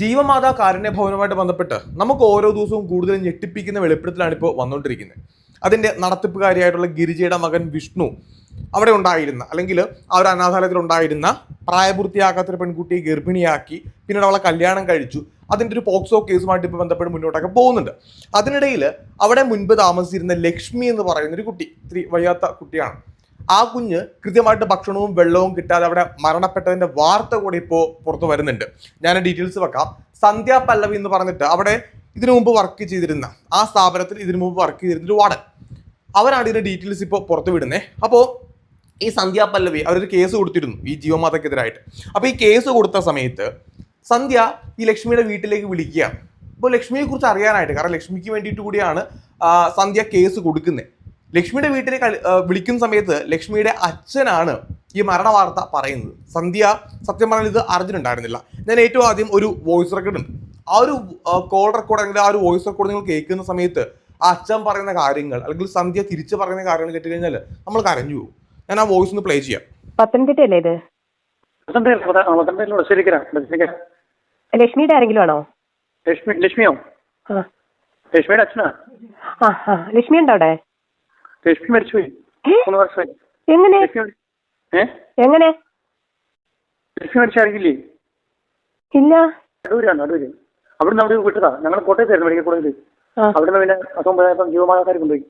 ജീവമാതാ കാരുണ്യ ഭവനുമായിട്ട് ബന്ധപ്പെട്ട് നമുക്ക് ഓരോ ദിവസവും കൂടുതൽ ഞെട്ടിപ്പിക്കുന്ന വെളിപ്പെടുത്തലാണ് ഇപ്പോൾ വന്നുകൊണ്ടിരിക്കുന്നത്. അതിൻ്റെ നടത്തിപ്പുകാരിയായിട്ടുള്ള ഗിരിജയുടെ മകൻ വിഷ്ണു അവിടെ ഉണ്ടായിരുന്ന, അല്ലെങ്കിൽ ആ ഒരു അനാഥാലയത്തിൽ ഉണ്ടായിരുന്ന പ്രായപൂർത്തിയാകാത്തൊരു പെൺകുട്ടിയെ ഗർഭിണിയാക്കി പിന്നീട് അവളെ കല്യാണം കഴിച്ചു. അതിൻ്റെ ഒരു പോക്സോ കേസുമായിട്ട് ഇപ്പോൾ ബന്ധപ്പെട്ട് മുന്നോട്ടൊക്കെ പോകുന്നുണ്ട്. അതിനിടയിൽ അവിടെ മുൻപ് താമസിച്ചിരുന്ന ലക്ഷ്മി എന്ന് പറയുന്ന ഒരു കുട്ടി, ഇത്തിരി വയ്യാത്ത കുട്ടിയാണ്. ആ കുഞ്ഞ് കൃത്യമായിട്ട് ഭക്ഷണവും വെള്ളവും കിട്ടാതെ അവിടെ മരണപ്പെട്ടതിന്റെ വാർത്ത കൂടി ഇപ്പോൾ പുറത്തു വരുന്നുണ്ട്. ഞാൻ ഡീറ്റെയിൽസ് വെക്കാം. സന്ധ്യ പല്ലവി എന്ന് പറഞ്ഞിട്ട് അവിടെ ഇതിനു മുമ്പ് വർക്ക് ചെയ്തിരുന്ന, ആ സ്ഥാപനത്തിൽ ഇതിനു മുമ്പ് വർക്ക് ചെയ്തിരുന്ന ഒരു വാർഡൻ, അവരാണ് ഇതിന്റെ ഡീറ്റെയിൽസ് ഇപ്പോൾ പുറത്തു വിടുന്നത്. അപ്പോൾ ഈ സന്ധ്യ പല്ലവി അവരൊരു കേസ് കൊടുത്തിരുന്നു ഈ ജീവമാതക്കെതിരായിട്ട്. അപ്പോൾ ഈ കേസ് കൊടുത്ത സമയത്ത് സന്ധ്യ ഈ ലക്ഷ്മിയുടെ വീട്ടിലേക്ക് വിളിക്കുകയാണ്. അപ്പോൾ ലക്ഷ്മിയെ കുറിച്ച് അറിയാനായിട്ട്, കാരണം ലക്ഷ്മിക്ക് വേണ്ടിയിട്ട് കൂടിയാണ് സന്ധ്യ കേസ് കൊടുക്കുന്നത്. ലക്ഷ്മിയുടെ വീട്ടിലേക്ക് വിളിക്കുന്ന സമയത്ത് ലക്ഷ്മിയുടെ അച്ഛനാണ് ഈ മരണ വാർത്ത പറയുന്നത്. സന്ധ്യ സത്യം പറഞ്ഞാൽ ഇത് അറിഞ്ഞിട്ടുണ്ടായിരുന്നില്ല. ഞാൻ ഏറ്റവും ആദ്യം ഒരു വോയിസ് റെക്കോർഡ് ഉണ്ട്, ആ ഒരു കോൾ റെക്കോർഡ് അല്ലെങ്കിൽ ആ ഒരു വോയിസ് റെക്കോർഡ് നിങ്ങൾ കേൾക്കുന്ന സമയത്ത് ആ അച്ഛൻ പറയുന്ന കാര്യങ്ങൾ അല്ലെങ്കിൽ സന്ധ്യ തിരിച്ചു പറയുന്ന കാര്യങ്ങൾ കേട്ട് കഴിഞ്ഞാൽ നമ്മൾ കരഞ്ഞു പോകും. ഞാൻ ആ വോയിസ് ഒന്ന് പ്ലേ ചെയ്യാം. പത്തനംതിട്ടയല്ലേ ഇത്? ലക്ഷ്മിയുടെ ആരെങ്കിലും ആണോ? ലക്ഷ്മിയോ? ലക്ഷ്മിയുടെ അച്ഛനാ. ലക്ഷ്മി ഉണ്ടോ അവിടെ? ലക്ഷ്മി മരിച്ചുപോയി 3 വർഷമായി. എങ്ങനെ എങ്ങനെ ലക്ഷ്മി മരിച്ച അറിയില്ലേ? ഇല്ല. അടൂരാണ്, അടൂര്. അവിടുന്ന് അവിടെ വിട്ടതാ. ഞങ്ങൾ കോട്ടയത്തായിരുന്നു മെഡിക്കൽ കോളേജിൽ. അവിടുന്ന് പിന്നെ അസുഖം ജീവമാതാക്കാർ കൊണ്ടുപോയി.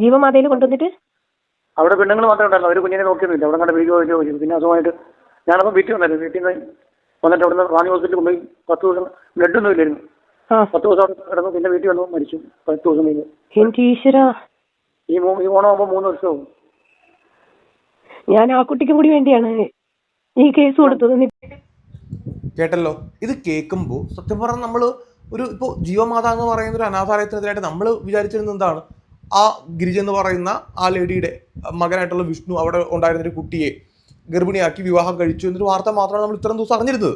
ജീവമാതയിൽ കൊണ്ടുവന്നിട്ട് അവിടെ പെണ്ണുങ്ങൾ മാത്രമേ ഉണ്ടായിരുന്നു. അവർ കുഞ്ഞിനെ നോക്കിയൊന്നുമില്ല. അവിടെ കണ്ട വീഡിയോ പിന്നെ അസുഖമായിട്ട് ഞാനപ്പോൾ വീട്ടിൽ വന്നായിരുന്നു. വീട്ടിൽ നിന്ന് വന്നിട്ട് അവിടുന്ന് റാണി ഹോസ്പിറ്റലിൽ കൊണ്ടുപോയി 10 ദിവസം ബ്ലഡ് ഒന്നും ഇല്ലായിരുന്നു. 10 ദിവസം അവിടെ കിടന്നു. പിന്നെ വീട്ടിൽ വന്നു മരിച്ചു 10 ദിവസം കഴിഞ്ഞ്. ഈ ഓണമാകുമ്പോൾ 3 വർഷമാവും. ഞാൻ ആ കുട്ടിക്കും കൂടി വേണ്ടിയാണ് ഈ കേസ് കൊടുത്തത്. കേട്ടല്ലോ. ഇത് കേൾക്കുമ്പോൾ സത്യം പറഞ്ഞാൽ നമ്മൾ ഇപ്പോൾ ജീവമാത എന്ന് പറയുന്ന ഒരു അനാഥാലയത്തിനെതിരായിട്ട് നമ്മൾ വിചാരിച്ചിരുന്നത് എന്താണ്, ആ ഗിരിജ എന്ന് പറയുന്ന ആ ലേഡിയുടെ മകനായിട്ടുള്ള വിഷ്ണു അവിടെ ഉണ്ടായിരുന്നൊരു കുട്ടിയെ ഗർഭിണിയാക്കി വിവാഹം കഴിച്ചു എന്നൊരു വാർത്ത മാത്രമാണ് നമ്മൾ ഇത്രയും ദിവസം അറിഞ്ഞിരുന്നത്.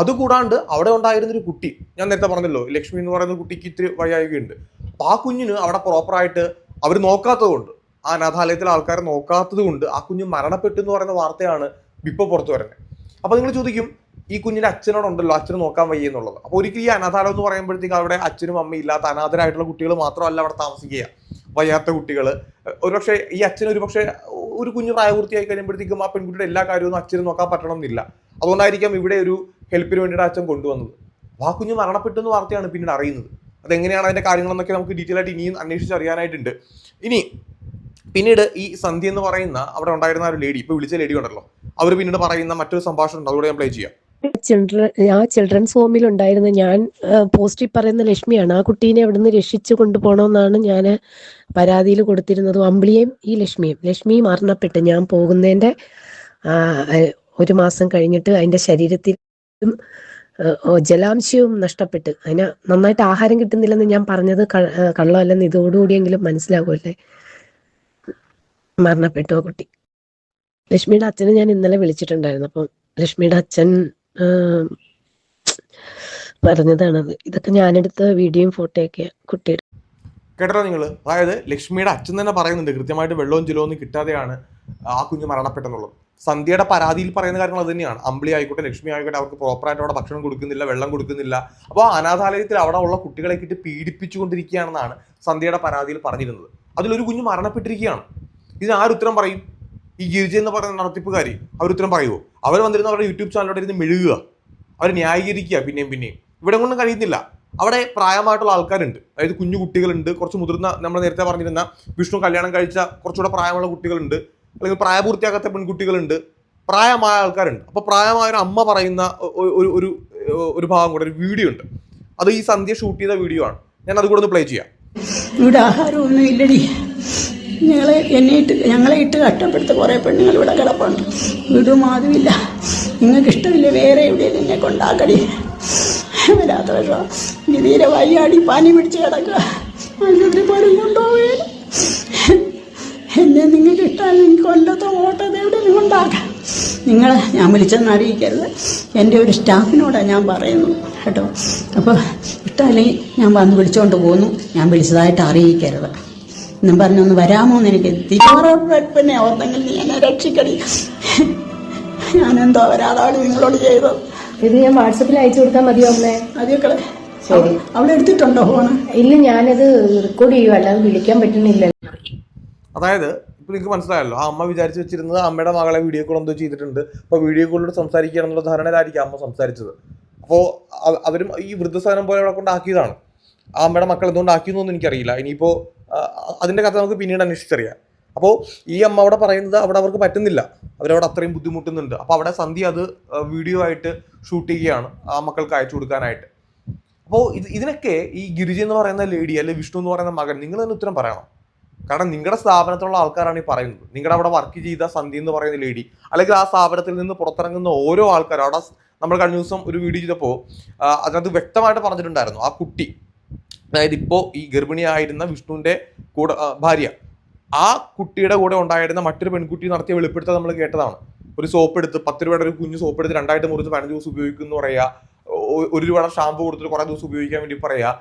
അതുകൂടാണ്ട് അവിടെ ഉണ്ടായിരുന്നൊരു കുട്ടി, ഞാൻ നേരത്തെ പറഞ്ഞല്ലോ ലക്ഷ്മി എന്ന് പറയുന്ന കുട്ടിക്ക് ഇത്തിരി വയ്യായികയുണ്ട്. അപ്പോൾ ആ കുഞ്ഞിന് അവിടെ പ്രോപ്പറായിട്ട് അവർ നോക്കാത്തത് കൊണ്ട്, ആ അനാഥാലയത്തിലെ ആൾക്കാരെ നോക്കാത്തത് കൊണ്ട് ആ കുഞ്ഞ് മരണപ്പെട്ടു എന്ന് പറയുന്ന വാർത്തയാണ് ഇപ്പോൾ പുറത്തു വരുന്നത്. അപ്പോൾ നിങ്ങൾ ചോദിക്കും, ഈ കുഞ്ഞിൻ്റെ അച്ഛനോടുണ്ടല്ലോ, അച്ഛന് നോക്കാൻ വയ്യ എന്നുള്ളത്. അപ്പോൾ ഒരിക്കലും ഈ അനാഥാലയം എന്ന് പറയുമ്പോഴത്തേക്ക് അവിടെ അച്ഛനും അമ്മയും ഇല്ലാത്ത അനാഥരായിട്ടുള്ള കുട്ടികൾ മാത്രമല്ല അവിടെ താമസിക്കുക, വയ്യാത്ത കുട്ടികൾ. ഒരുപക്ഷെ ഈ അച്ഛന് ഒരു കുഞ്ഞ് പ്രായപൂർത്തിയായി കഴിയുമ്പോഴത്തേക്കും ആ പെൺകുട്ടിയുടെ എല്ലാ കാര്യവും അച്ഛന് നോക്കാൻ പറ്റണമെന്നില്ല. അതുകൊണ്ടായിരിക്കാം ഇവിടെ ഒരു ഹെൽപ്പിന് വേണ്ടിയിട്ട് അച്ഛൻ കൊണ്ടുവന്നത്. അപ്പോൾ ആ കുഞ്ഞ് മരണപ്പെട്ടു എന്ന് വാർത്തയാണ് പിന്നീട് അറിയുന്നത്. അതെങ്ങനെയാണ് അതിൻ്റെ കാര്യങ്ങളെന്നൊക്കെ നമുക്ക് ഡീറ്റെയിൽ ആയിട്ട് ഇനിയും അന്വേഷിച്ചറിയാനായിട്ടുണ്ട്. പിന്നീട് ഈ സന്ധ്യ എന്ന് പറയുന്ന അവിടെ ഉണ്ടായിരുന്ന ഒരു ലേഡി, ഇപ്പോൾ വിളിച്ച ലേഡി ഉണ്ടല്ലോ, അവർ പിന്നീട് പറയുന്ന മറ്റൊരു സംഭാഷണം ഉണ്ട്, അതുകൂടെ ഞാൻ പ്ലേ ചെയ്യാം. ചിൽഡ്രൻസ് ഹോമിൽ ഉണ്ടായിരുന്ന ഞാൻ പോസ്റ്റിൽ പറയുന്ന ലക്ഷ്മിയാണ്. ആ കുട്ടീനെ അവിടുന്ന് രക്ഷിച്ചു കൊണ്ടുപോകണമെന്നാണ് ഞാൻ പരാതിയിൽ കൊടുത്തിരുന്നത്. അമ്പിളിയും ഈ ലക്ഷ്മി മരണപ്പെട്ട് ഞാൻ പോകുന്നതിൻ്റെ 1 മാസം കഴിഞ്ഞിട്ട് അതിൻ്റെ ശരീരത്തിലും ജലാംശവും നഷ്ടപ്പെട്ട്, അതിന് നന്നായിട്ട് ആഹാരം കിട്ടുന്നില്ലെന്ന് ഞാൻ പറഞ്ഞത് കള്ളമല്ലെന്ന് ഇതോടുകൂടിയെങ്കിലും മനസ്സിലാകുമല്ലേ. മരണപ്പെട്ടു ആ കുട്ടി. ലക്ഷ്മിയുടെ അച്ഛനെ ഞാൻ ഇന്നലെ വിളിച്ചിട്ടുണ്ടായിരുന്നു. അപ്പം ലക്ഷ്മിയുടെ അച്ഛൻ പറഞ്ഞതാണത്. ഇതൊക്കെ ഞാനെടുത്ത വീഡിയോയും ഫോട്ടോയൊക്കെ കുട്ടിയുടെ. കേട്ടോ നിങ്ങൾ? അതായത് ലക്ഷ്മിയുടെ അച്ഛൻ തന്നെ പറയുന്നുണ്ട് കൃത്യമായിട്ട് വെള്ളവും ജലവും കിട്ടാതെയാണ് ആ കുഞ്ഞ് മരണപ്പെട്ടെന്നുള്ളത്. സന്ധ്യയുടെ പരാതിയിൽ പറയുന്ന കാര്യങ്ങൾ അത് തന്നെയാണ്. അമ്പിളി ആയിക്കോട്ടെ ലക്ഷ്മി ആയിക്കോട്ടെ, അവർക്ക് പ്രോപ്പറായിട്ട് അവിടെ ഭക്ഷണം കൊടുക്കുന്നില്ല, വെള്ളം കൊടുക്കുന്നില്ല. അപ്പോൾ അനാഥാലയത്തിൽ അവിടെ ഉള്ള കുട്ടികളെ കിട്ടി പീഡിപ്പിച്ചുകൊണ്ടിരിക്കുകയാണെന്നാണ് സന്ധ്യയുടെ പരാതിയിൽ പറഞ്ഞിരുന്നത്. അതിലൊരു കുഞ്ഞ് മരണപ്പെട്ടിരിക്കുകയാണ്. ഇതിന് ആരുത്തരം പറയും? ഈ ഗിരിജ എന്ന് പറയുന്ന നടത്തിപ്പുകാരി അവരുത്തരം പറയുമോ? അവർ വന്നിരുന്ന അവരുടെ യൂട്യൂബ് ചാനലിലൂടെ ഇരുന്ന് മെഴുകുക, അവർ ന്യായീകരിക്കുക പിന്നെയും. ഇവിടെ കൊണ്ടും കഴിയുന്നില്ല. അവിടെ പ്രായമായിട്ടുള്ള ആൾക്കാരുണ്ട്, അതായത് കുഞ്ഞു കുട്ടികളുണ്ട്, കുറച്ച് മുതിർന്ന, നമ്മൾ നേരത്തെ പറഞ്ഞിരുന്ന വിഷ്ണു കല്യാണം കഴിച്ച കുറച്ചുകൂടെ പ്രായമുള്ള കുട്ടികളുണ്ട്, അല്ലെങ്കിൽ പ്രായപൂർത്തിയാകാത്ത പെൺകുട്ടികളുണ്ട്, പ്രായമായ ആൾക്കാരുണ്ട്. അപ്പോൾ പ്രായമായ ഒരു അമ്മ പറയുന്ന ഒരു ഭാഗം കൂടെ, ഒരു വീഡിയോ ഉണ്ട്. അത് ഈ സന്ധ്യ ഷൂട്ട് ചെയ്ത വീഡിയോ ആണ്. ഞാൻ അത് കൂടെ ഒന്ന് പ്ലേ ചെയ്യാം. ഇവിടെ ആഹാരമൊന്നും ഇല്ലടി. ഞങ്ങളെ ഇട്ട് കഷ്ടപ്പെടുത്ത കുറേ പെണ്ണുങ്ങൾ ഇവിടെ കിടപ്പുണ്ട്. വീടും അതുമില്ല. നിങ്ങൾക്ക് ഇഷ്ടമില്ല വേറെ എവിടെയും എന്നെ കൊണ്ടാക്കടി. വരാത്ത വിഷമം തീരെ വയ്യാടി, പനി പിടിച്ച് കിടക്കുക. ആശുപത്രി പോലും കൊണ്ടുപോവുകയില്ല. എന്നെ നിങ്ങൾക്ക് ഇഷ്ടമല്ല, എനിക്ക് കൊല്ലത്തോ ഓട്ടത്തെ എവിടെയും കൊണ്ടാക്കാം. നിങ്ങളെ ഞാൻ വിളിച്ചെന്ന് അറിയിക്കരുത്. എൻ്റെ ഒരു സ്റ്റാഫിനോടാണ് ഞാൻ പറയുന്നു കേട്ടോ. അപ്പോൾ ഇഷ്ടമല്ലെങ്കിൽ ഞാൻ വന്ന് വിളിച്ചുകൊണ്ട് പോകുന്നു, ഞാൻ വിളിച്ചതായിട്ട് അറിയിക്കരുത് എന്നും പറഞ്ഞൊന്ന് വരാമോ എന്ന് എനിക്ക് തിരുവറപ്പനെ ഓർത്തെങ്കിൽ നീ എന്നെ രക്ഷിക്കടി. ഞാനെന്തോ ഒരാളാണ് നിങ്ങളോട് ചെയ്തത്. ഇത് ഞാൻ വാട്സപ്പിൽ അയച്ചു കൊടുത്താൽ മതിയോ അമ്മേ? മതിയൊക്കെ ശരി. അവിടെ എടുത്തിട്ടുണ്ടോ ഫോണ്? ഇല്ല, ഞാനത് റെക്കോർഡ് ചെയ്യുക, അല്ലാതെ വിളിക്കാൻ പറ്റുന്നില്ല. അതായത് ഇപ്പൊ നിങ്ങൾക്ക് മനസ്സിലായല്ലോ, ആ അമ്മ വിചാരിച്ചു വെച്ചിരുന്നത് അമ്മയുടെ മകളെ വീഡിയോ കോൾ എന്തോ ചെയ്തിട്ടുണ്ട്, അപ്പോൾ വീഡിയോ കോളിലൂടെ സംസാരിക്കുക എന്നുള്ള ധാരണയിലായിരിക്കും അമ്മ സംസാരിച്ചത്. അപ്പോൾ അവരും ഈ വൃദ്ധസദനം പോലെ അവിടെ കൊണ്ടാക്കിയതാണ്. ആ അമ്മയുടെ മക്കൾ എന്തുകൊണ്ട് ആക്കിയെന്നൊന്നും എനിക്കറിയില്ല. ഇനിയിപ്പോൾ അതിൻ്റെ കഥ നമുക്ക് പിന്നീട് അന്വേഷിച്ചറിയാം. അപ്പോൾ ഈ അമ്മ അവിടെ പറയുന്നത് അവിടെ അവർക്ക് പറ്റുന്നില്ല, അവരവിടെ അത്രയും ബുദ്ധിമുട്ടുന്നുണ്ട്. അപ്പോൾ അവിടെ സന്ധ്യ അത് വീഡിയോ ആയിട്ട് ഷൂട്ട് ചെയ്യുകയാണ് ആ മക്കൾക്ക് അയച്ചു കൊടുക്കാനായിട്ട്. അപ്പോൾ ഇതിനൊക്കെ ഈ ഗിരിജ എന്ന് പറയുന്ന ലേഡി അല്ലെങ്കിൽ വിഷ്ണു എന്ന് പറയുന്ന മകൻ നിങ്ങൾ തന്നെ ഉത്തരം പറയണം. കാരണം നിങ്ങളുടെ സ്ഥാപനത്തിലുള്ള ആൾക്കാരാണ് ഈ പറയുന്നത്. നിങ്ങളുടെ അവിടെ വർക്ക് ചെയ്ത സന്ധ്യ എന്ന് പറയുന്ന ലേഡി, അല്ലെങ്കിൽ ആ സ്ഥാപനത്തിൽ നിന്ന് പുറത്തിറങ്ങുന്ന ഓരോ ആൾക്കാരും. അവിടെ നമ്മൾ കഴിഞ്ഞ ദിവസം ഒരു വീഡിയോ ചെയ്തപ്പോൾ അതിനകത്ത് വ്യക്തമായിട്ട് പറഞ്ഞിട്ടുണ്ടായിരുന്നു, ആ കുട്ടി, അതായത് ഇപ്പോൾ ഈ ഗർഭിണിയായിരുന്ന വിഷ്ണുവിൻ്റെ കൂടെ ഭാര്യ, ആ കുട്ടിയുടെ കൂടെ ഉണ്ടായിരുന്ന മറ്റൊരു പെൺകുട്ടി നടത്തിയ വെളിപ്പെടുത്തൽ നമ്മൾ കേട്ടതാണ്. ഒരു സോപ്പ് എടുത്ത് 10 രൂപയുടെ ഒരു കുഞ്ഞു സോപ്പ് എടുത്ത് 2 മുറിച്ച് 15 ദിവസം ഉപയോഗിക്കുന്നു പറയുക, 1 രൂപയുടെ ഷാമ്പു കൊടുത്തിട്ട് കുറേ ദിവസം ഉപയോഗിക്കാൻ വേണ്ടി പറയുക,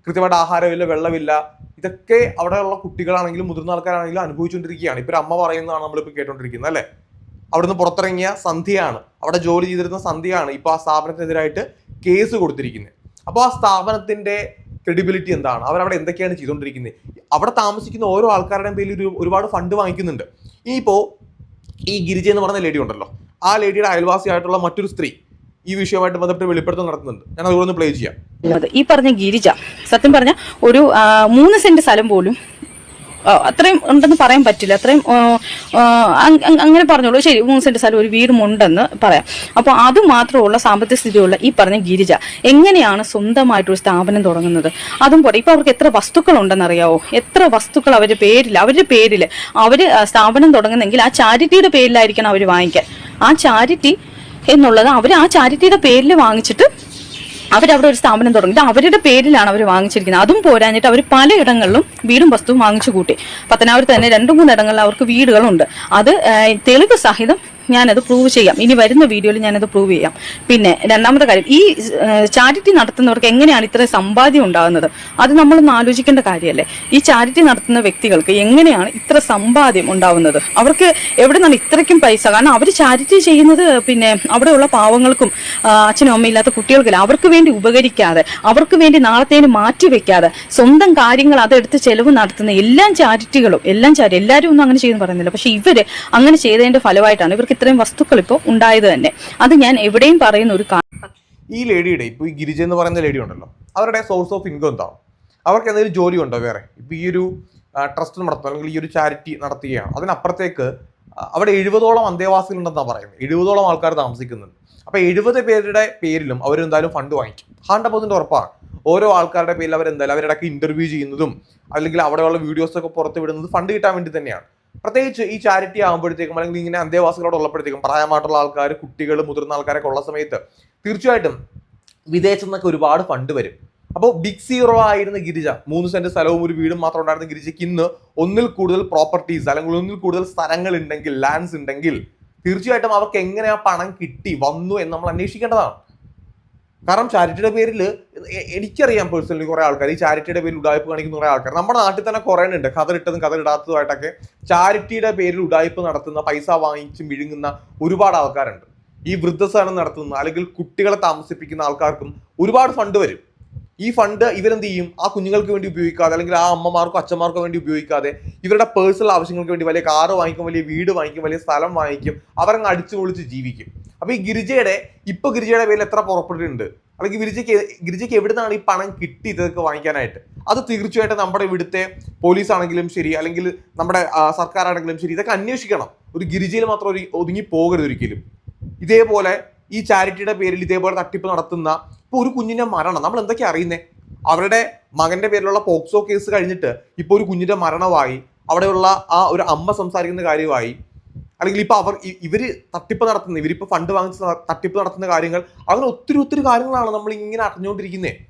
കൃത്യമായിട്ട് ആഹാരമില്ല, വെള്ളമില്ല. ഇതൊക്കെ അവിടെയുള്ള കുട്ടികളാണെങ്കിലും മുതിർന്ന ആൾക്കാരാണെങ്കിലും അനുഭവിച്ചുകൊണ്ടിരിക്കുകയാണ്. ഇപ്പോൾ ഒരു അമ്മ പറയുന്നതാണ് നമ്മളിപ്പോൾ കേട്ടോണ്ടിരിക്കുന്നത് അല്ലേ. അവിടുന്ന് പുറത്തിറങ്ങിയ സന്ധ്യയാണ്, അവിടെ ജോലി ചെയ്തിരുന്ന സന്ധ്യയാണ് ഇപ്പോൾ ആ സ്ഥാപനത്തിനെതിരായിട്ട് കേസ് കൊടുത്തിരിക്കുന്നത്. അപ്പോൾ ആ സ്ഥാപനത്തിന്റെ ക്രെഡിബിലിറ്റി എന്താണ്, അവരവിടെ എന്തൊക്കെയാണ് ചെയ്തുകൊണ്ടിരിക്കുന്നത്, അവിടെ താമസിക്കുന്ന ഓരോ ആൾക്കാരുടെയും പേരിൽ ഒരുപാട് ഫണ്ട് വാങ്ങിക്കുന്നുണ്ട്. ഇനിയിപ്പോൾ ഈ ഗിരിജ എന്ന് പറയുന്ന ലേഡി ഉണ്ടല്ലോ, ആ ലേഡിയുടെ അയൽവാസിയായിട്ടുള്ള മറ്റൊരു സ്ത്രീ ഈ വിഷയമായിട്ട് ബന്ധപ്പെട്ട് വെളിപ്പെടുത്തൽ നടത്തുന്നുണ്ട്. ഞാൻ അതുകൊണ്ട് പ്ലേ ചെയ്യാം. ഈ പറഞ്ഞ ഗിരിജ സത്യം പറഞ്ഞ ഒരു 3 സെന്റ് സ്ഥലം പോലും അത്രയും ഉണ്ടെന്ന് പറയാൻ പറ്റില്ല. അത്രയും അങ്ങനെ പറഞ്ഞോളൂ, ശരി, 3 സെന്റ് സ്ഥലം ഒരു വീടും ഉണ്ടെന്ന് പറയാം. അപ്പോൾ അത് മാത്രമുള്ള സാമ്പത്തിക സ്ഥിതിയുള്ള ഈ പറഞ്ഞ ഗിരിജ എങ്ങനെയാണ് സ്വന്തമായിട്ടൊരു സ്ഥാപനം തുടങ്ങുന്നത്? അതും പോട്ടെ, ഇപ്പൊ അവർക്ക് എത്ര വസ്തുക്കൾ ഉണ്ടെന്ന് അറിയാവോ? എത്ര വസ്തുക്കൾ അവരുടെ പേരിൽ അവര് സ്ഥാപനം തുടങ്ങുന്നെങ്കിൽ ആ ചാരിറ്റിയുടെ പേരിലായിരിക്കണം അവർ വാങ്ങിക്കാൻ. ആ ചാരിറ്റി എന്നുള്ളത് ആ ചാരിറ്റിയുടെ പേരിൽ വാങ്ങിച്ചിട്ട് അവരവിടെ ഒരു സ്ഥാപനം തുടങ്ങി. അവരുടെ പേരിലാണ് അവർ വാങ്ങിച്ചിരിക്കുന്നത്. അതും പോരാഞ്ഞിട്ട് അവർ പലയിടങ്ങളിലും വീടും വസ്തുവും വാങ്ങിച്ചു കൂട്ടി. പത്തനാപുരത്ത് തന്നെ 2-3 ഇടങ്ങളിൽ അവർക്ക് വീടുകളുണ്ട്. അത് തെളിവ് സഹിതം ഞാനത് പ്രൂവ് ചെയ്യാം. ഇനി വരുന്ന വീഡിയോയിൽ ഞാനത് പ്രൂവ് ചെയ്യാം. പിന്നെ രണ്ടാമത്തെ കാര്യം, ഈ ചാരിറ്റി നടത്തുന്നവർക്ക് എങ്ങനെയാണ് ഇത്ര സമ്പാദ്യം ഉണ്ടാകുന്നത്? അത് നമ്മളൊന്ന് ആലോചിക്കേണ്ട കാര്യമല്ലേ. ഈ ചാരിറ്റി നടത്തുന്ന വ്യക്തികൾക്ക് എങ്ങനെയാണ് ഇത്ര സമ്പാദ്യം ഉണ്ടാവുന്നത്? അവർക്ക് എവിടെ നിന്നാണ് ഇത്രയ്ക്കും പൈസ? കാരണം അവർ ചാരിറ്റി ചെയ്യുന്നത് പിന്നെ അവിടെയുള്ള പാവങ്ങൾക്കും അച്ഛനും അമ്മയും ഇല്ലാത്ത കുട്ടികൾക്കില്ല, അവർക്ക് വേണ്ടി ഉപകരിക്കാതെ, അവർക്ക് വേണ്ടി നാളത്തേന് മാറ്റി വെക്കാതെ സ്വന്തം കാര്യങ്ങൾ അതെടുത്ത് ചെലവ് നടത്തുന്ന ചാരിറ്റികളും എല്ലാവരും ഒന്നും അങ്ങനെ ചെയ്യുന്നു പറയുന്നില്ല, പക്ഷെ ഇവര് അങ്ങനെ ചെയ്തതിന്റെ ഫലമായിട്ടാണ് ഇവർക്ക് ഇത്രയും വസ്തുക്കൾ ഇപ്പോൾ ഉണ്ടായത് തന്നെ. അത് ഞാൻ എവിടെയും പറയുന്ന ഒരു കാര്യം. ഈ ലേഡിയുടെ ഇപ്പോൾ ഈ ഗിരിജ എന്ന് പറയുന്ന ലേഡി ഉണ്ടല്ലോ, അവരുടെ സോഴ്സ് ഓഫ് ഇൻകം എന്താണ്? അവർക്ക് എന്തെങ്കിലും ജോലി ഉണ്ടോ വേറെ? ഇപ്പോൾ ഈ ഒരു ട്രസ്റ്റ് നടത്തുക അല്ലെങ്കിൽ ഈ ഒരു ചാരിറ്റി നടത്തുകയാണ്, അതിനപ്പുറത്തേക്ക് അവിടെ 70ഓളം അന്തേവാസികളുണ്ടെന്നാണ് പറയുന്നത്. 70ഓളം ആൾക്കാർ താമസിക്കുന്നുണ്ട്. അപ്പോൾ 70 പേരുടെ പേരിലും അവരെന്തായാലും ഫണ്ട് വാങ്ങിക്കും. 100% ഉറപ്പാണ്. ഓരോ ആൾക്കാരുടെ പേരിൽ അവരെന്തായാലും അവരിടയ്ക്ക് ഇന്റർവ്യൂ ചെയ്യുന്നതും അല്ലെങ്കിൽ അവിടെയുള്ള വീഡിയോസൊക്കെ പുറത്ത് വിടുന്നത് ഫണ്ട് കിട്ടാൻ വേണ്ടി തന്നെയാണ്. പ്രത്യേകിച്ച് ഈ ചാരിറ്റി ആകുമ്പോഴത്തേക്കും അല്ലെങ്കിൽ ഇങ്ങനെ അന്തേവാസികളോട് ഉള്ളപ്പോഴത്തേക്കും പ്രായമായിട്ടുള്ള ആൾക്കാർ, കുട്ടികൾ, മുതിർന്ന ആൾക്കാരൊക്കെ ഉള്ള സമയത്ത് തീർച്ചയായിട്ടും വിദേശത്തു നിന്നൊക്കെ ഒരുപാട് ഫണ്ട് വരും. അപ്പോൾ ബിഗ് സീറോ ആയിരുന്ന ഗിരിജ, 3 സെന്റ് സ്ഥലവും ഒരു വീടും മാത്രം ഉണ്ടായിരുന്ന ഗിരിജയ്ക്ക് ഇന്ന് 1-ൽ കൂടുതൽ പ്രോപ്പർട്ടീസ് അല്ലെങ്കിൽ 1-ൽ കൂടുതൽ സ്ഥലങ്ങൾ ഉണ്ടെങ്കിൽ, ലാൻഡ്സ് ഉണ്ടെങ്കിൽ തീർച്ചയായിട്ടും അവർക്ക് എങ്ങനെ ആ പണം കിട്ടി വന്നു എന്ന് നമ്മൾ അന്വേഷിക്കേണ്ടതാണ്. കാരണം ചാരിറ്റിയുടെ പേരിൽ എനിക്കറിയാം പേഴ്സണലി കുറേ ആൾക്കാർ ഈ ചാരിറ്റിയുടെ പേരിൽ ഉഡായ്പ കാണിക്കുന്ന കുറേ ആൾക്കാർ നമ്മുടെ നാട്ടിൽ തന്നെ കുറേ ഉണ്ട്. കതറിട്ടതും കതറിടാത്തതുമായിട്ടൊക്കെ ചാരിറ്റിയുടെ പേരിൽ ഉഡായ്പ നടത്തുന്ന, പൈസ വാങ്ങിച്ച് വിഴുങ്ങുന്ന ഒരുപാട് ആൾക്കാരുണ്ട്. ഈ വൃദ്ധസദനം നടത്തുന്ന അല്ലെങ്കിൽ കുട്ടികളെ താമസിപ്പിക്കുന്ന ആൾക്കാർക്കും ഒരുപാട് ഫണ്ട് വരും. ഈ ഫണ്ട് ഇവരെന്ത് ചെയ്യും? ആ കുഞ്ഞുങ്ങൾക്ക് വേണ്ടി ഉപയോഗിക്കാതെ അല്ലെങ്കിൽ ആ അമ്മമാർക്കോ അച്ഛന്മാർക്കോ വേണ്ടി ഉപയോഗിക്കാതെ ഇവരുടെ പേഴ്സണൽ ആവശ്യങ്ങൾക്ക് വേണ്ടി വലിയ കാറ് വാങ്ങിക്കും, വലിയ വീട് വാങ്ങിക്കും, വലിയ സ്ഥലം വാങ്ങിക്കും, അവരങ്ങ് അടിച്ചു പൊളിച്ച് ജീവിക്കും. അപ്പോൾ ഈ ഗിരിജയുടെ പേരിൽ എത്ര പ്രോപ്പർട്ടി ഉണ്ട്, അല്ലെങ്കിൽ ഗിരിജയ്ക്ക് എവിടുന്നാണ് ഈ പണം കിട്ടി ഇതൊക്കെ വാങ്ങിക്കാനായിട്ട്? അത് തീർച്ചയായിട്ടും നമ്മുടെ ഇവിടുത്തെ പോലീസ് ആണെങ്കിലും ശരി, അല്ലെങ്കിൽ നമ്മുടെ സർക്കാർ ആണെങ്കിലും ശരി, ഇതൊക്കെ അന്വേഷിക്കണം. ഒരു ഗിരിജയിൽ മാത്രം ഒതുങ്ങി പോകരുത് ഒരിക്കലും. ഇതേപോലെ ഈ ചാരിറ്റിയുടെ പേരിൽ ഇതേപോലെ തട്ടിപ്പ് നടത്തുന്ന ഇപ്പോൾ ഒരു കുഞ്ഞിന്റെ മരണം നമ്മൾ എന്തൊക്കെയാ അറിയുന്നേ? അവരുടെ മകന്റെ പേരിലുള്ള പോക്സോ കേസ് കഴിഞ്ഞിട്ട് ഇപ്പോൾ ഒരു കുഞ്ഞിന്റെ മരണമായി, അവിടെയുള്ള ആ ഒരു അമ്മ സംസാരിക്കുന്ന കാര്യമായി, അല്ലെങ്കിൽ ഇപ്പൊ ഇവര് തട്ടിപ്പ് നടത്തുന്ന, ഇവരിപ്പോ ഫണ്ട് വാങ്ങിച്ച് തട്ടിപ്പ് നടത്തുന്ന കാര്യങ്ങൾ, അങ്ങനെ ഒത്തിരി കാര്യങ്ങളാണ് നമ്മൾ ഇങ്ങനെ അറിഞ്ഞുകൊണ്ടിരിക്കുന്നത്.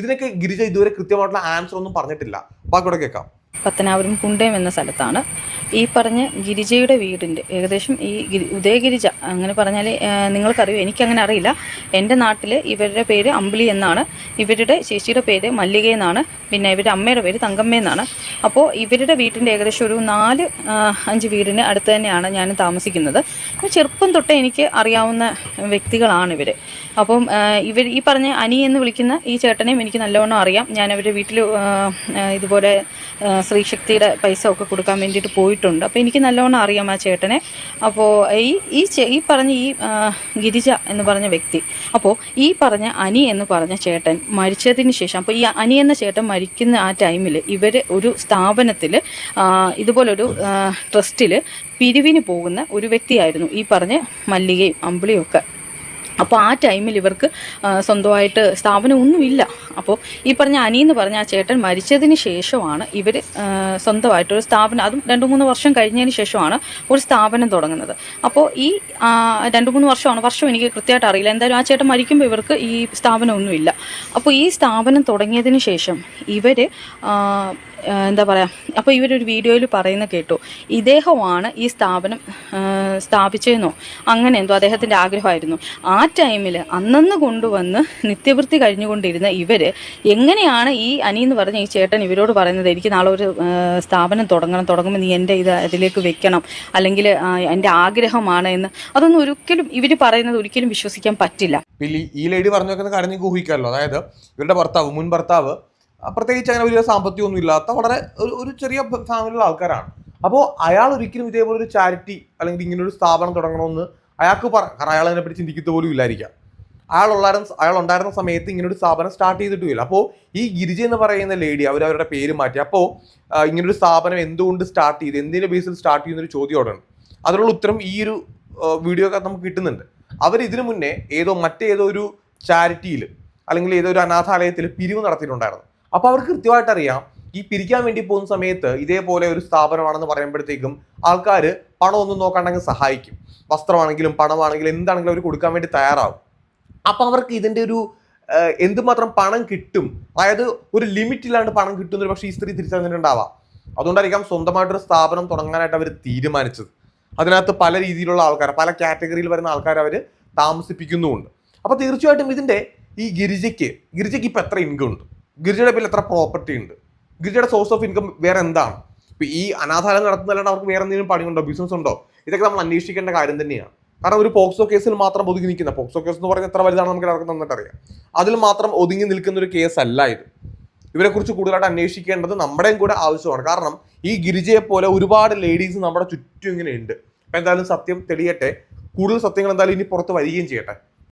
ഇതിനൊക്കെ ഗിരിജ ഇതുവരെ കൃത്യമായിട്ടുള്ള ആൻസർ ഒന്നും പറഞ്ഞിട്ടില്ല. ബാക്കിയോടെ കേൾക്കാം. പത്തനാപുരം കുണ്ടയം എന്ന സ്ഥലത്താണ് ഈ പറഞ്ഞ ഗിരിജയുടെ വീടിൻ്റെ ഏകദേശം ഈ ഉദയഗിരിജ അങ്ങനെ പറഞ്ഞാൽ നിങ്ങൾക്കറിയോ, എനിക്കങ്ങനെ അറിയില്ല. എൻ്റെ നാട്ടിൽ ഇവരുടെ പേര് അമ്പിളി എന്നാണ്, ഇവരുടെ ചേച്ചിയുടെ പേര് മല്ലിക എന്നാണ്, പിന്നെ ഇവരുടെ അമ്മയുടെ പേര് തങ്കമ്മ എന്നാണ്. അപ്പോൾ ഇവരുടെ വീട്ടിൻ്റെ ഏകദേശം ഒരു 4-5 വീടിന് അടുത്ത് തന്നെയാണ് ഞാൻ താമസിക്കുന്നത്. ചെറുപ്പം തൊട്ടേ എനിക്ക് അറിയാവുന്ന വ്യക്തികളാണ് ഇവർ. അപ്പം ഇവർ ഈ പറഞ്ഞ അനി എന്ന് വിളിക്കുന്ന ഈ ചേട്ടനെയും എനിക്ക് നല്ലവണ്ണം അറിയാം. ഞാൻ അവരുടെ വീട്ടിൽ ഇതുപോലെ സ്ത്രീശക്തിയുടെ പൈസ ഒക്കെ കൊടുക്കാൻ വേണ്ടിയിട്ട് പോയിട്ടുണ്ട്. അപ്പോൾ എനിക്ക് നല്ലവണ്ണം അറിയാം ആ ചേട്ടനെ. അപ്പോൾ ഈ പറഞ്ഞ ഈ ഗിരിജ എന്ന് പറഞ്ഞ വ്യക്തി, അപ്പോൾ ഈ പറഞ്ഞ അനി എന്ന് പറഞ്ഞ ചേട്ടൻ മരിച്ചതിന് ശേഷം, അപ്പോൾ ഈ അനി എന്ന ചേട്ടൻ മരിക്കുന്ന ആ ടൈമിൽ ഇവർ ഒരു സ്ഥാപനത്തിൽ ഇതുപോലൊരു ട്രസ്റ്റിൽ പിരിവിന് പോകുന്ന ഒരു വ്യക്തിയായിരുന്നു ഈ പറഞ്ഞ മല്ലികയും അമ്പിളിയും ഒക്കെ. അപ്പോൾ ആ ടൈമിൽ ഇവർക്ക് സ്വന്തമായിട്ട് സ്ഥാപനം ഒന്നുമില്ല. അപ്പോൾ ഈ പറഞ്ഞ അനി എന്ന് പറഞ്ഞ ആ ചേട്ടൻ മരിച്ചതിന് ശേഷമാണ് ഇവർ സ്വന്തമായിട്ടൊരു സ്ഥാപനം, അതും 2-3 വർഷം കഴിഞ്ഞതിന് ശേഷമാണ് ഒരു സ്ഥാപനം തുടങ്ങുന്നത്. അപ്പോൾ ഈ 2-3 വർഷം എനിക്ക് കൃത്യമായിട്ട് അറിയില്ല. എന്തായാലും ആ ചേട്ടൻ മരിക്കുമ്പോൾ ഇവർക്ക് ഈ സ്ഥാപനം ഒന്നുമില്ല. അപ്പോൾ ഈ സ്ഥാപനം തുടങ്ങിയതിന് ശേഷം ഇവർ എന്താ പറയുക, അപ്പോൾ ഇവരൊരു വീഡിയോയിൽ പറയുന്ന കേട്ടു, ഇദ്ദേഹമാണ് ഈ സ്ഥാപനം സ്ഥാപിച്ചതെന്നോ അങ്ങനെ എന്തോ അദ്ദേഹത്തിൻ്റെ ആഗ്രഹമായിരുന്നു. ആ ടൈമിൽ അന്നന്ന് കൊണ്ടുവന്ന് നിത്യവൃത്തി കഴിഞ്ഞുകൊണ്ടിരുന്ന ഇവർ എങ്ങനെയാണ് ഈ അനി എന്ന് പറഞ്ഞ ഈ ചേട്ടൻ ഇവരോട് പറയുന്നത്, എനിക്ക് നാളെ ഒരു സ്ഥാപനം തുടങ്ങുമ്പോൾ നീ എൻ്റെ അതിലേക്ക് വെക്കണം, അല്ലെങ്കിൽ എൻ്റെ ആഗ്രഹമാണ് എന്ന്. അതൊന്നും ഒരിക്കലും ഇവർ പറയുന്നത് ഒരിക്കലും വിശ്വസിക്കാൻ പറ്റില്ല. ഈ ലേഡി പറഞ്ഞു വെക്കുന്ന കാര്യം ഊഹിക്കാമല്ലോ. അതായത് ഇവരുടെ മുൻ ഭർത്താവ് പ്രത്യേകിച്ച് അങ്ങനെ വലിയ സാമ്പത്തികമൊന്നും ഇല്ലാത്ത വളരെ ഒരു ചെറിയ ഫാമിലിയുള്ള ആൾക്കാരാണ്. അപ്പോൾ അയാൾ ഒരിക്കലും ഇതേപോലെ ഒരു ചാരിറ്റി അല്ലെങ്കിൽ ഇങ്ങനെ ഒരു സ്ഥാപനം തുടങ്ങണമെന്ന് അയാൾക്ക് കാരണം അയാൾ അതിനെപ്പറ്റി ചിന്തിക്കത്ത് പോലും ഇല്ലായിരിക്കാം. അയാൾ ഉണ്ടായിരുന്ന സമയത്ത് ഇങ്ങനൊരു സ്ഥാപനം സ്റ്റാർട്ട് ചെയ്തിട്ടുമില്ല. അപ്പോൾ ഈ ഗിരിജ എന്ന് പറയുന്ന ലേഡി അവരവരുടെ പേര് മാറ്റി. അപ്പോൾ ഇങ്ങനൊരു സ്ഥാപനം എന്തുകൊണ്ട് സ്റ്റാർട്ട് ചെയ്ത്, എന്തിൻ്റെ ബേസിൽ സ്റ്റാർട്ട് ചെയ്യുന്നൊരു ചോദ്യമോടാണ്. അതിനുള്ള ഉത്തരം ഈ ഒരു വീഡിയോ ഒക്കെ നമുക്ക് കിട്ടുന്നുണ്ട്. അവർ ഇതിനു മുന്നേ മറ്റേതോ ഒരു ചാരിറ്റിയിൽ അല്ലെങ്കിൽ ഏതോ ഒരു അനാഥാലയത്തിൽ പിരിവ് നടത്തിയിട്ടുണ്ടായിരുന്നു. അപ്പോൾ അവർക്ക് കൃത്യമായിട്ട് അറിയാം, ഈ പിരിക്കാൻ വേണ്ടി പോകുന്ന സമയത്ത് ഇതേപോലെ ഒരു സ്ഥാപനമാണെന്ന് പറയുമ്പോഴത്തേക്കും ആൾക്കാർ പണമൊന്നും നോക്കാണ്ടെങ്കിൽ സഹായിക്കും. വസ്ത്രമാണെങ്കിലും പണമാണെങ്കിലും എന്താണെങ്കിലും അവർ കൊടുക്കാൻ വേണ്ടി തയ്യാറാവും. അപ്പോൾ അവർക്ക് ഇതിൻ്റെ ഒരു എന്തുമാത്രം പണം കിട്ടും, അതായത് ഒരു ലിമിറ്റില്ലാണ്ട് പണം കിട്ടുന്നൊരു പക്ഷേ ഈ സ്ത്രീ തിരിച്ചറിഞ്ഞിട്ടുണ്ടാവാം. അതുകൊണ്ടായിരിക്കാം സ്വന്തമായിട്ടൊരു സ്ഥാപനം തുടങ്ങാനായിട്ട് അവർ തീരുമാനിച്ചത്. അതിനകത്ത് പല രീതിയിലുള്ള ആൾക്കാർ, പല കാറ്റഗറിയിൽ വരുന്ന ആൾക്കാർ അവർ താമസിപ്പിക്കുന്നുമുണ്ട്. അപ്പോൾ തീർച്ചയായിട്ടും ഇതിൻ്റെ ഈ ഗിരിജയ്ക്ക് ഇപ്പോൾ എത്ര ഇൻകം ഉണ്ട്, ഗിരിജയുടെ പേരിൽ എത്ര പ്രോപ്പർട്ടി ഉണ്ട്, ഗിരിജയുടെ സോഴ്സ് ഓഫ് ഇൻകം വേറെ എന്താണ്, ഇപ്പോൾ ഈ അനാഥാലയം നടത്തുന്നതല്ലാണ്ട് അവർക്ക് വേറെ എന്തെങ്കിലും പണിയുണ്ടോ, ബിസിനസ് ഉണ്ടോ, ഇതൊക്കെ നമ്മൾ അന്വേഷിക്കേണ്ട കാര്യം തന്നെയാണ്. കാരണം ഒരു പോക്സോ കേസിൽ മാത്രം ഒതുങ്ങി നിൽക്കുന്ന, പോക്സോ കേസ് എന്ന് പറയുന്നത് എത്ര വലുതാണ് നമുക്ക് എല്ലാവർക്കും നന്നായിട്ട് അറിയാം, അതിൽ മാത്രം ഒതുങ്ങി നിൽക്കുന്ന ഒരു കേസല്ല ഇത്. ഇവരെക്കുറിച്ച് കൂടുതലായിട്ട് അന്വേഷിക്കേണ്ടത് നമ്മുടെയും കൂടെ ആവശ്യമാണ്. കാരണം ഈ ഗിരിജയെ പോലെ ഒരുപാട് ലേഡീസ് നമ്മുടെ ചുറ്റും ഇങ്ങനെ ഉണ്ട്. അപ്പോൾ എന്തായാലും സത്യം തെളിയട്ടെ, കൂടുതൽ സത്യങ്ങൾ എന്തായാലും ഇനി പുറത്ത് വരികയും ചെയ്യട്ടെ.